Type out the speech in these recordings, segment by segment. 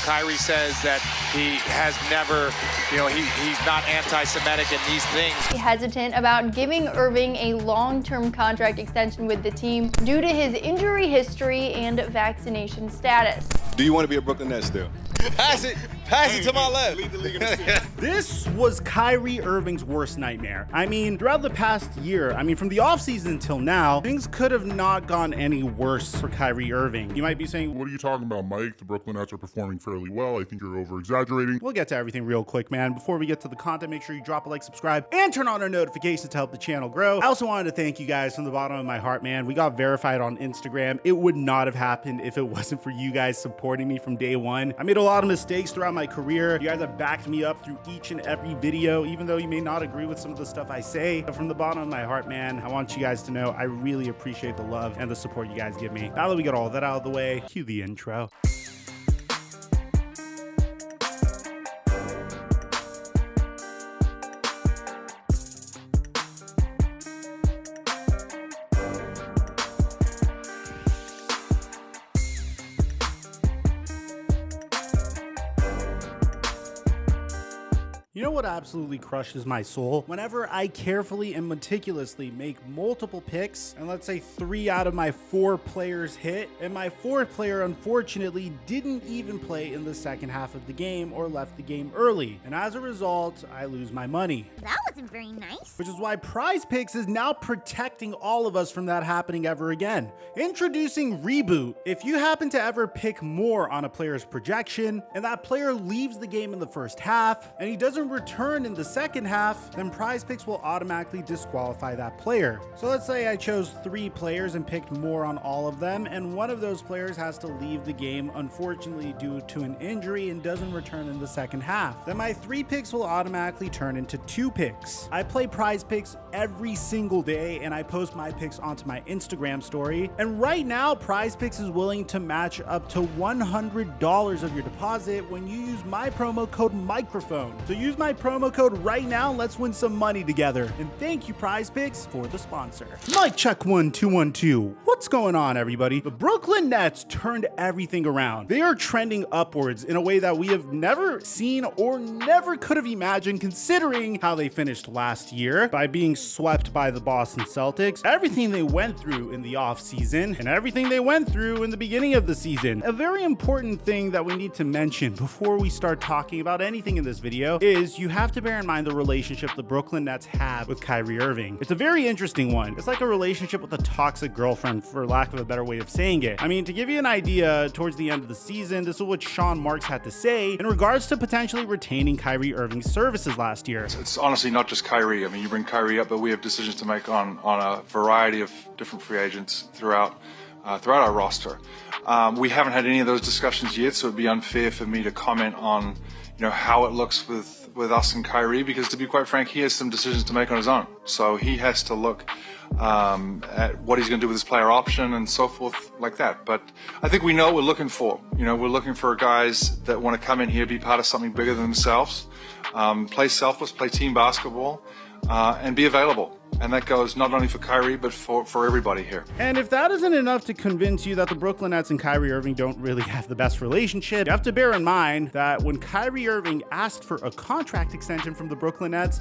Kyrie says that he has never, he's not anti-Semitic and these things. Hesitant about giving Irving a long-term contract extension with the team due to his injury history and vaccination status. Do you want to be a Brooklyn Nets still? Pass it to my left. Lead the league in assists. This was Kyrie Irving's worst nightmare. I mean, throughout the past year, from the offseason until now, things could have not gone any worse for Kyrie Irving. You might be saying, what are you talking about, Mike? The Brooklyn Nets are performing fairly well. I think you're over-exaggerating. We'll get to everything real quick, man. Before we get to the content, make sure you drop a like, subscribe, and turn on our notifications to help the channel grow. I also wanted to thank you guys from the bottom of my heart, man. We got verified on Instagram. It would not have happened if it wasn't for you guys supporting me from day one. I made a lot of mistakes throughout my career. You guys have backed me up through each and every video, even though you may not agree with some of the stuff I say. But from the bottom of my heart, man, I want you guys to know I really appreciate the love and the support you guys give me. Now that we got all that out of the way, cue the intro. You know what absolutely crushes my soul? Whenever I carefully and meticulously make multiple picks, and let's say 3 out of my 4 players hit, and my 4th player unfortunately didn't even play in the second half of the game or left the game early. And as a result, I lose my money. That wasn't very nice. Which is why Prize Picks is now protecting all of us from that happening ever again. Introducing Reboot. If you happen to ever pick more on a player's projection, and that player leaves the game in the first half, and he doesn't return in the second half, then Prize Picks will automatically disqualify that player. So let's say I chose 3 players and picked more on all of them, and one of those players has to leave the game, unfortunately due to an injury, and doesn't return in the second half. Then my 3 picks will automatically turn into 2 picks. I play Prize Picks every single day, and I post my picks onto my Instagram story. And right now, Prize Picks is willing to match up to $100 of your deposit when you use my promo code microphone. So use my promo code right now and let's win some money together. And thank you, Prize Picks, for the sponsor. Mic check 1 2 1 2. What's going on, everybody? The Brooklyn Nets turned everything around. They are trending upwards in a way that we have never seen or never could have imagined, considering how they finished last year by being swept by the Boston Celtics, everything they went through in the offseason, and everything they went through in the beginning of the season. A very important thing that we need to mention before we start talking about anything in this video is you have to bear in mind the relationship the Brooklyn Nets have with Kyrie Irving. It's a very interesting one. It's like a relationship with a toxic girlfriend, for lack of a better way of saying it. To give you an idea, towards the end of the season, this is what Sean Marks had to say in regards to potentially retaining Kyrie Irving's services last year. It's honestly not just Kyrie. You bring Kyrie up, but we have decisions to make on a variety of different free agents throughout our roster. We haven't had any of those discussions yet, so it'd be unfair for me to comment on how it looks with us and Kyrie, because to be quite frank, he has some decisions to make on his own. So he has to look at what he's going to do with his player option and so forth like that. But I think we know what we're looking for. We're looking for guys that want to come in here, be part of something bigger than themselves, play selfless, play team basketball, and be available. And that goes not only for Kyrie, but for everybody here. And if that isn't enough to convince you that the Brooklyn Nets and Kyrie Irving don't really have the best relationship, you have to bear in mind that when Kyrie Irving asked for a contract extension from the Brooklyn Nets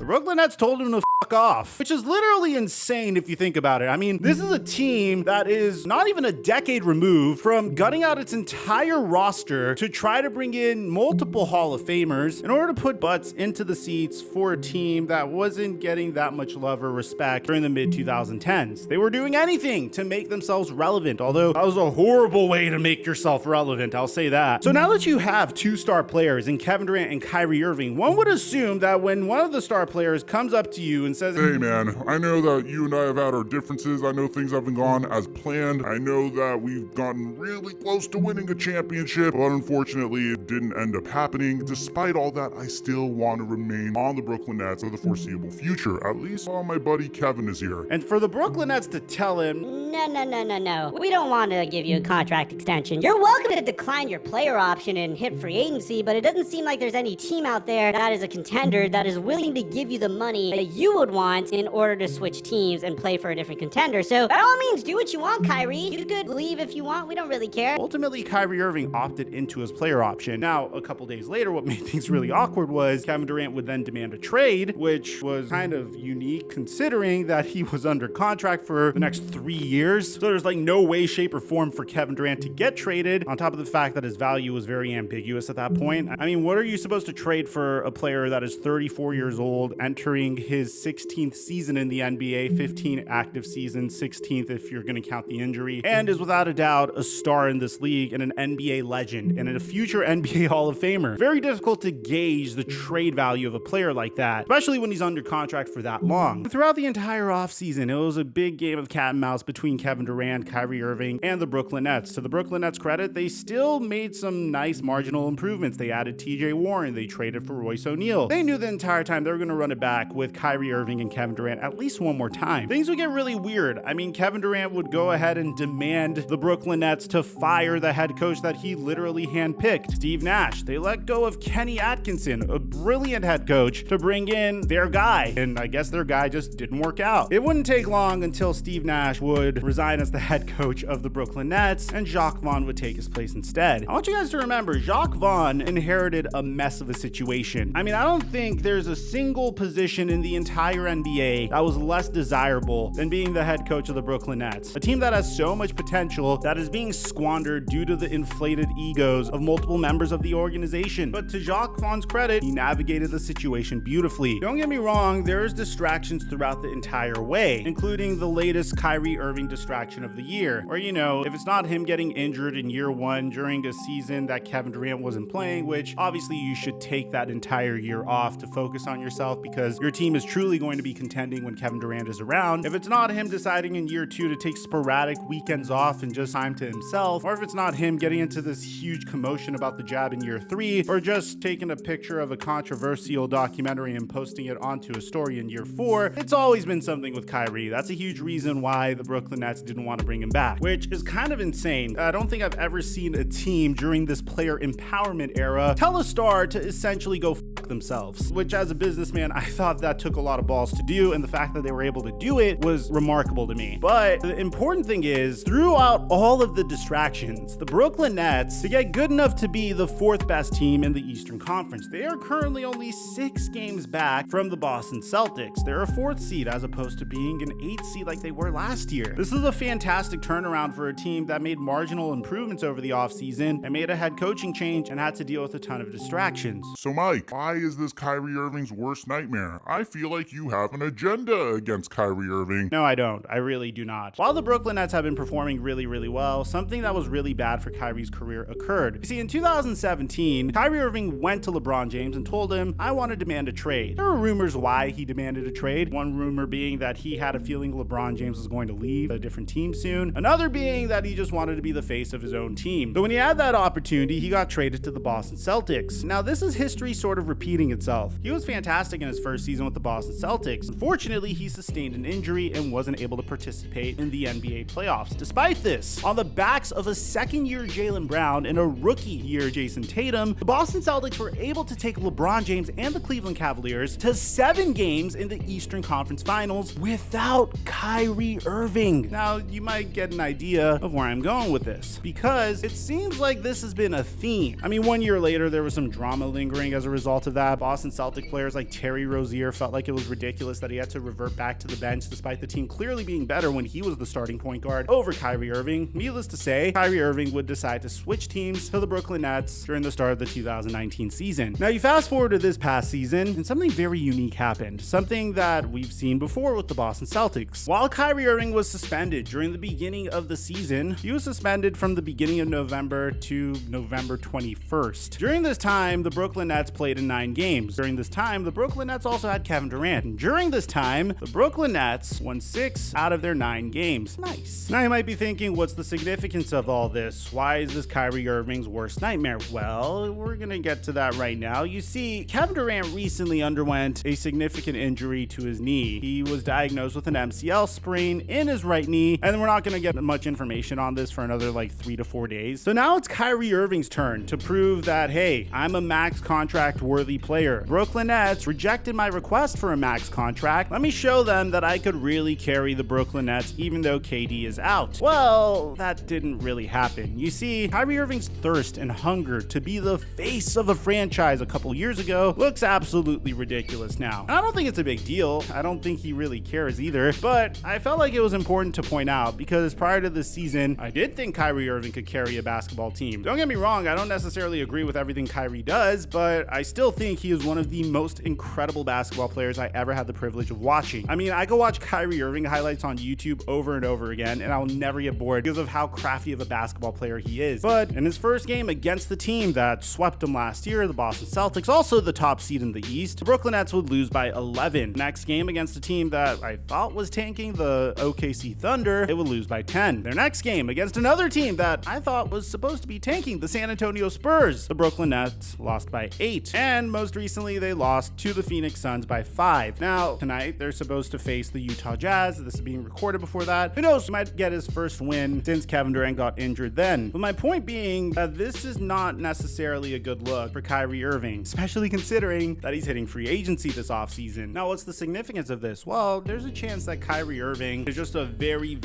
told him to fuck off, which is literally insane if you think about it. This is a team that is not even a decade removed from gutting out its entire roster to try to bring in multiple Hall of Famers in order to put butts into the seats for a team that wasn't getting that much love or respect during the mid-2010s. They were doing anything to make themselves relevant, although that was a horrible way to make yourself relevant, I'll say that. So now that you have 2 star players in Kevin Durant and Kyrie Irving, one would assume that when one of the star players comes up to you and says, hey man, I know that you and I have had our differences. I know things haven't gone as planned. I know that we've gotten really close to winning a championship, but unfortunately it didn't end up happening. Despite all that, I still want to remain on the Brooklyn Nets for the foreseeable future, at least while my buddy Kevin is here. And for the Brooklyn Nets to tell him, No. We don't want to give you a contract extension. You're welcome to decline your player option and hit free agency, but it doesn't seem like there's any team out there that is a contender that is willing to give you the money that you would want in order to switch teams and play for a different contender. So by all means, do what you want, Kyrie. You could leave if you want. We don't really care. Ultimately, Kyrie Irving opted into his player option. Now, a couple days later, what made things really awkward was Kevin Durant would then demand a trade, which was kind of unique considering that he was under contract for the next 3 years. So there's like no way, shape, or form for Kevin Durant to get traded, on top of the fact that his value was very ambiguous at that point. I mean, what are you supposed to trade for a player that is 34 years old, entering his 16th season in the NBA, 15 active seasons, 16th if you're going to count the injury, and is without a doubt a star in this league and an NBA legend and a future NBA Hall of Famer? Very difficult to gauge the trade value of a player like that, especially when he's under contract for that long. Throughout the entire offseason, it was a big game of cat and mouse between Kevin Durant, Kyrie Irving, and the Brooklyn Nets. To the Brooklyn Nets' credit, they still made some nice marginal improvements. They added TJ Warren, they traded for Royce O'Neal. They knew the entire time they were going to run it back with Kyrie Irving and Kevin Durant at least one more time. Things would get really weird. I mean, Kevin Durant would go ahead and demand the Brooklyn Nets to fire the head coach that he literally handpicked, Steve Nash. They let go of Kenny Atkinson, a brilliant head coach, to bring in their guy, and I guess their guy just didn't work out. It wouldn't take long until Steve Nash would resign as the head coach of the Brooklyn Nets, and Jacques Vaughn would take his place instead. I want you guys to remember, Jacques Vaughn inherited a mess of a situation. I mean, I don't think there's a single position in the entire NBA that was less desirable than being the head coach of the Brooklyn Nets, a team that has so much potential that is being squandered due to the inflated egos of multiple members of the organization. But to Jacques Vaughn's credit, he navigated the situation beautifully. Don't get me wrong, there's distractions throughout the entire way, including the latest Kyrie Irving distraction of the year, where, you know, if it's not him getting injured in year one during a season that Kevin Durant wasn't playing, which obviously you should take that entire year off to focus on yourself because your team is truly going to be contending when Kevin Durant is around. If it's not him deciding in year two to take sporadic weekends off and just time to himself, or if it's not him getting into this huge commotion about the jab in year three, or just taking a picture of a controversial documentary and posting it onto a story in year four, it's always been something with Kyrie. That's a huge reason why the Brooklyn Nets didn't want to bring him back, which is kind of insane. I don't think I've ever seen a team during this player empowerment era tell a star to essentially go fuck themselves, which as a businessman, I thought that took a lot of balls to do, and the fact that they were able to do it was remarkable to me. But the important thing is, throughout all of the distractions, the Brooklyn Nets, to get good enough to be the fourth best team in the Eastern Conference, they are currently only 6 games back from the Boston Celtics. They're a 4th seed as opposed to being an 8th seed like they were last year. This is a fantastic turnaround for a team that made marginal improvements over the offseason and made a head coaching change and had to deal with a ton of distractions. So Mike, why is this Kyrie Irving's worst nightmare? I feel like you have an agenda against Kyrie Irving. No, I don't. I really do not. While the Brooklyn Nets have been performing really, really well, something that was really bad for Kyrie's career occurred. You see, in 2017, Kyrie Irving went to LeBron James and told him, I want to demand a trade. There were rumors why he demanded a trade. One rumor being that he had a feeling LeBron James was going to leave a different team soon. Another being that he just wanted to be the face of his own team. So when he had that opportunity, he got traded to the Boston Celtics. Now, this is history sort of repeating itself. He was fantastic in his first season with the Boston Celtics. Unfortunately, he sustained an injury and wasn't able to participate in the NBA playoffs. Despite this, on the backs of a second-year Jaylen Brown and a rookie-year Jason Tatum, the Boston Celtics were able to take LeBron James and the Cleveland Cavaliers to 7 games in the Eastern Conference Finals without Kyrie Irving. Now, you might get an idea of where I'm going with this, because it seems like this has been a theme. I mean, 1 year later, there was some drama lingering as a result of that. Boston Celtic players like Terry Rozier felt like it was ridiculous that he had to revert back to the bench despite the team clearly being better when he was the starting point guard over Kyrie Irving. Needless to say, Kyrie Irving would decide to switch teams to the Brooklyn Nets during the start of the 2019 season. Now, you fast forward to this past season, and something very unique happened. Something that we've seen before with the Boston Celtics. While Kyrie Irving was suspended during the beginning of the season, he was suspended from the beginning of November to November 21st. During this time, the Brooklyn Nets played in 9 games. During this time, the Brooklyn Nets also had Kevin Durant. And during this time, the Brooklyn Nets won 6 out of their 9 games. Nice. Now you might be thinking, what's the significance of all this? Why is this Kyrie Irving's worst nightmare? Well, we're gonna get to that right now. You see, Kevin Durant recently underwent a significant injury to his knee. He was diagnosed with an MCL sprain in his right knee, and we're not gonna get much information on this for another like 3 to 4 days. So now it's Kyrie Irving's turn to prove that, hey, I'm a max contract worthy player. Brooklyn Nets rejected my request for a max max contract. Let me show them that I could really carry the Brooklyn Nets even though KD is out. Well, that didn't really happen. You see, Kyrie Irving's thirst and hunger to be the face of a franchise a couple years ago looks absolutely ridiculous now. And I don't think it's a big deal. I don't think he really cares either, but I felt like it was important to point out because prior to this season, I did think Kyrie Irving could carry a basketball team. Don't get me wrong, I don't necessarily agree with everything Kyrie does, but I still think he is one of the most incredible basketball players I ever had the privilege of watching. I mean, I could watch Kyrie Irving highlights on YouTube over and over again, and I'll never get bored because of how crafty of a basketball player he is. But in his first game against the team that swept him last year, the Boston Celtics, also the top seed in the East, the Brooklyn Nets would lose by 11. Next game against a team that I thought was tanking, the OKC Thunder, it would lose by 10. Their next game against another team that I thought was supposed to be tanking, the San Antonio Spurs, the Brooklyn Nets lost by 8. And most recently, they lost to the Phoenix Suns by 5. Now, tonight, they're supposed to face the Utah Jazz. This is being recorded before that. Who knows, he might get his first win since Kevin Durant got injured then. But my point being that this is not necessarily a good look for Kyrie Irving, especially considering that he's hitting free agency this offseason. Now, what's the significance of this? Well, there's a chance that Kyrie Irving is just a very,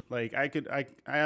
like, I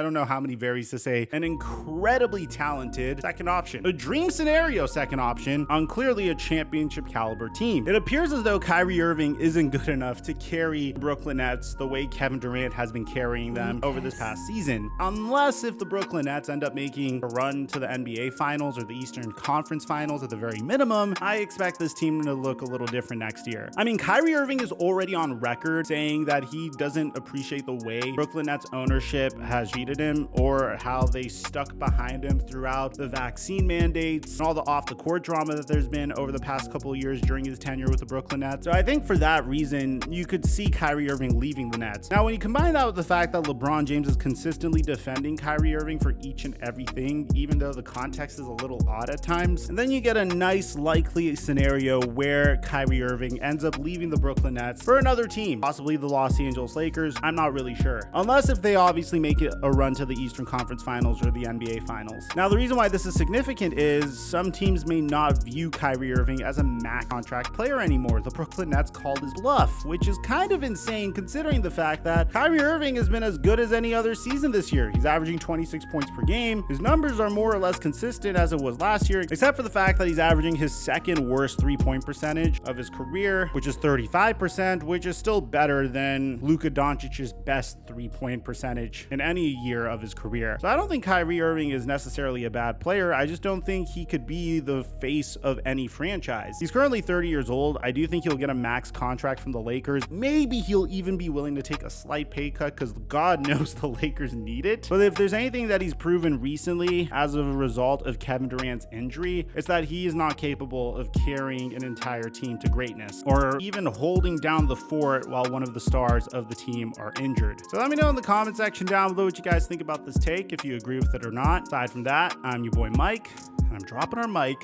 don't know how many varies to say, an incredibly talented second option. A dream scenario second option on clearly a championship caliber team. It appears as though Kyrie Irving isn't good enough to carry Brooklyn Nets the way Kevin Durant has been carrying them over this past season. Unless if the Brooklyn Nets end up making a run to the NBA Finals or the Eastern Conference Finals at the very minimum, I expect this team to look a little different next year. I mean, Kyrie Irving is already on record saying that he doesn't appreciate the way Brooklyn Nets ownership has treated him or how they stuck behind him throughout the vaccine mandates and all the off-the-court drama that there's been over the past couple of years during his tenure with the Brooklyn Nets. So I think for that reason, you could see Kyrie Irving leaving the Nets. Now, when you combine that with the fact that LeBron James is consistently defending Kyrie Irving for each and everything, even though the context is a little odd at times, and then you get a nice likely scenario where Kyrie Irving ends up leaving the Brooklyn Nets for another team, possibly the Los Angeles Lakers. I'm not really sure. Unless if they obviously make it a run to the Eastern Conference Finals or the NBA Finals. Now, the reason why this is significant is some teams may not view Kyrie Irving as a max contract player anymore. The Brooklyn Nets called his bluff, which is kind of insane considering the fact that Kyrie Irving has been as good as any other season this year. He's averaging 26 points per game. His numbers are more or less consistent as it was last year, except for the fact that he's averaging his second worst three-point percentage of his career, which is 35%, which is still better than Luka Doncic's best three-point percentage in any year of his career. So I don't think Kyrie Irving is necessarily a bad player. I just don't think he could be the face of any franchise. He's currently 30 years old. I do think he'll get a max contract from the Lakers. Maybe he'll even be willing to take a slight pay cut because God knows the Lakers need it. But if there's anything that he's proven recently as a result of Kevin Durant's injury, it's that he is not capable of carrying an entire team to greatness or even holding down the fort while one of the stars of the team are injured. So let me know in the comment section down below what you guys think about this take, if you agree with it or not. Aside from that, I'm your boy Mike, and I'm dropping our mic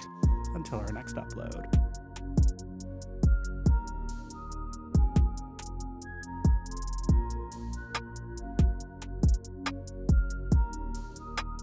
until our next upload.